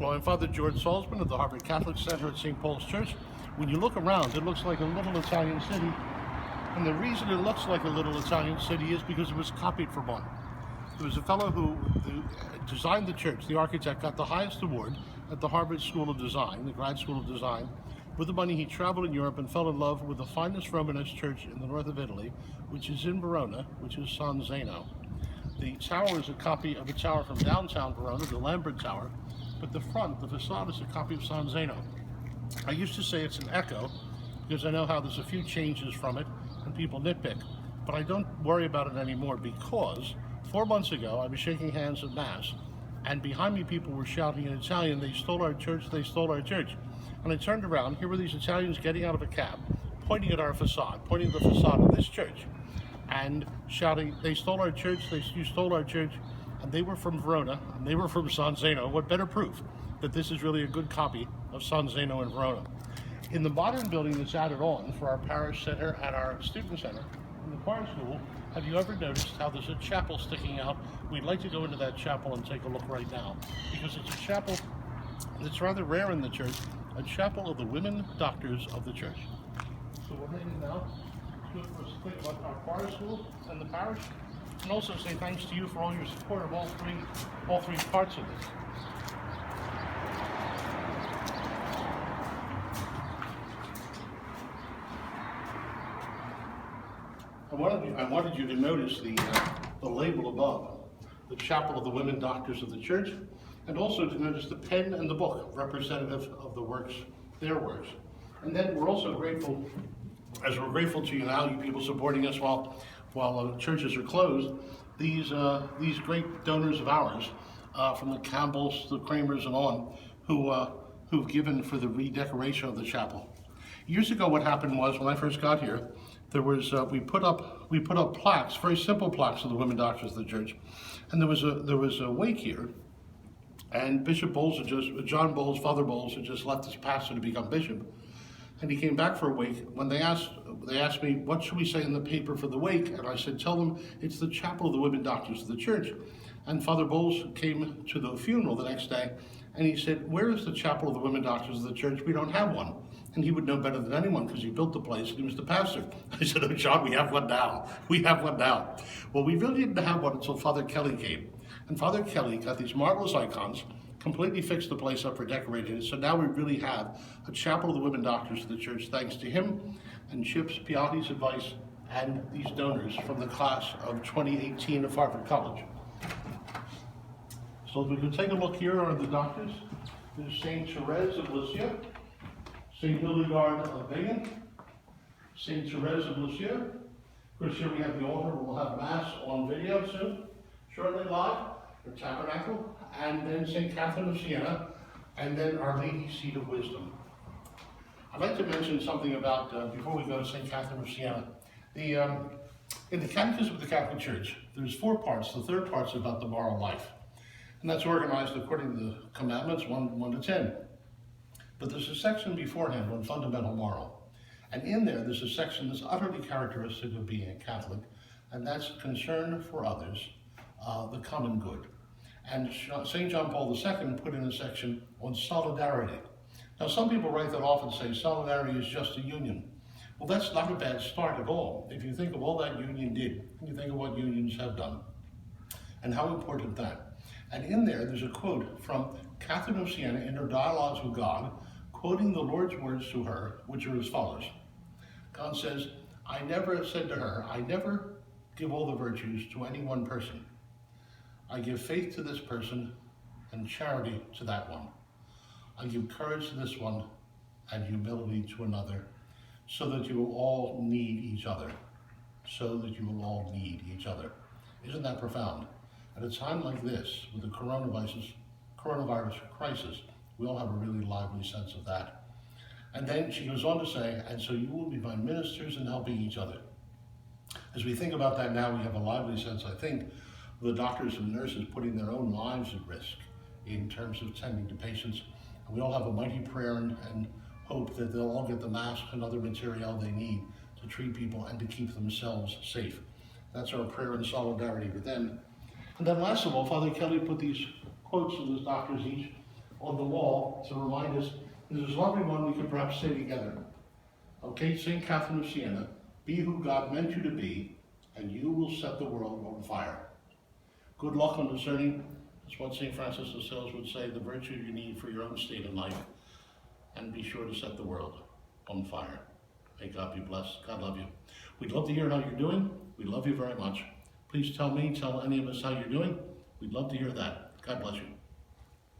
Well, I'm Father George Salzman of the Harvard Catholic Center at St. Paul's Church. When you look around, it looks like a little Italian city. And the reason it looks like a little Italian city is because it was copied from one. There was a fellow who designed the church. The architect got the highest award at the Harvard School of Design, the Grad School of Design. With the money, he traveled in Europe and fell in love with the finest Romanesque church in the north of Italy, which is in Verona, which is San Zeno. The tower is a copy of a tower from downtown Verona, the Lambert Tower, but the front, the facade, is a copy of San Zeno. I used to say it's an echo because I know how there's a few changes from it and people nitpick, but I don't worry about it anymore because 4 months ago I was shaking hands at Mass and behind me people were shouting in Italian, "They stole our church, they stole our church." And I turned around, here were these Italians getting out of a cab, pointing at our facade, pointing at the facade of this church, and shouting, "They stole our church, you stole our church." And they were from Verona, and they were from San Zeno. What better proof that this is really a good copy of San Zeno in Verona? In the modern building that's added on for our parish center and our student center, in the choir school, have you ever noticed how there's a chapel sticking out? We'd like to go into that chapel and take a look right now, because it's a chapel that's rather rare in the church, a chapel of the women doctors of the church. So we're heading now to do a quick about our choir school and the parish, and also say thanks to you for all your support of all three parts of this. I wanted you to notice the label above, the Chapel of the Women Doctors of the Church, and also to notice the pen and the book, representative of the works, their works. And then we're also grateful, as we're grateful to you now, you people supporting us while churches are closed, these great donors of ours, from the Campbells, the Kramers, and on, who've given for the redecoration of the chapel. Years ago, what happened was, when I first got here, there was we put up plaques, very simple plaques of the women doctors of the church, and there was a wake here, and Bishop Bowles John Bowles, Father Bowles, had just left as pastor to become bishop, and he came back for a wake. When they asked me, what should we say in the paper for the wake? And I said, tell them it's the Chapel of the Women Doctors of the Church. And Father Bowles came to the funeral the next day, and he said, where is the Chapel of the Women Doctors of the Church? We don't have one. And he would know better than anyone because he built the place and he was the pastor. I said, oh, John, we have one now. We have one now. Well, we really didn't have one until Father Kelly came. And Father Kelly got these marvelous icons, completely fixed the place up for decorating it. So now we really have a Chapel of the Women Doctors of the Church, thanks to him and Chip's Piatti's advice and these donors from the class of 2018 of Harvard College. So if we can take a look here are the doctors. There's St. Therese of Lisieux, St. Hildegard of Bingen, St. Therese of Lisieux. Of course, here we have the altar. We'll have Mass on video soon, shortly live, the tabernacle, and then St. Catherine of Siena, and then Our Lady's Seat of Wisdom. I'd like to mention something about, before we go to St. Catherine of Siena. In the Catechism of the Catholic Church, there's 4 parts. The third part's about the moral life. And that's organized according to the commandments, 1 to 10. But there's a section beforehand on fundamental moral. And in there's a section that's utterly characteristic of being a Catholic, and that's concern for others, the common good. And St. John Paul II put in a section on solidarity. Now, some people write that off and say solidarity is just a union. Well, that's not a bad start at all. If you think of all that union did, and you think of what unions have done, and how important that. And in there's a quote from Catherine of Siena in her dialogues with God, quoting the Lord's words to her, which are as follows. God says, I never give all the virtues to any one person. I give faith to this person and charity to that one. I give courage to this one and humility to another, so that you will all need each other. So that you will all need each other. Isn't that profound? At a time like this, with the coronavirus crisis, we all have a really lively sense of that. And then she goes on to say, and so you will be my ministers in helping each other. As we think about that now, we have a lively sense, I think, of the doctors and nurses putting their own lives at risk in terms of tending to patients. And we all have a mighty prayer and hope that they'll all get the masks and other material they need to treat people and to keep themselves safe. That's our prayer and solidarity with them. And then last of all, Father Kelly put these quotes of those doctors each on the wall to remind us, this is lovely one we could perhaps say together. Okay, St. Catherine of Siena, be who God meant you to be, and you will set the world on fire. Good luck on discerning, that's what St. Francis of Sales would say, the virtue you need for your own state of life, and be sure to set the world on fire. May God be blessed. God love you. We'd love to hear how you're doing. We love you very much. Please tell me, tell any of us how you're doing. We'd love to hear that. God bless you.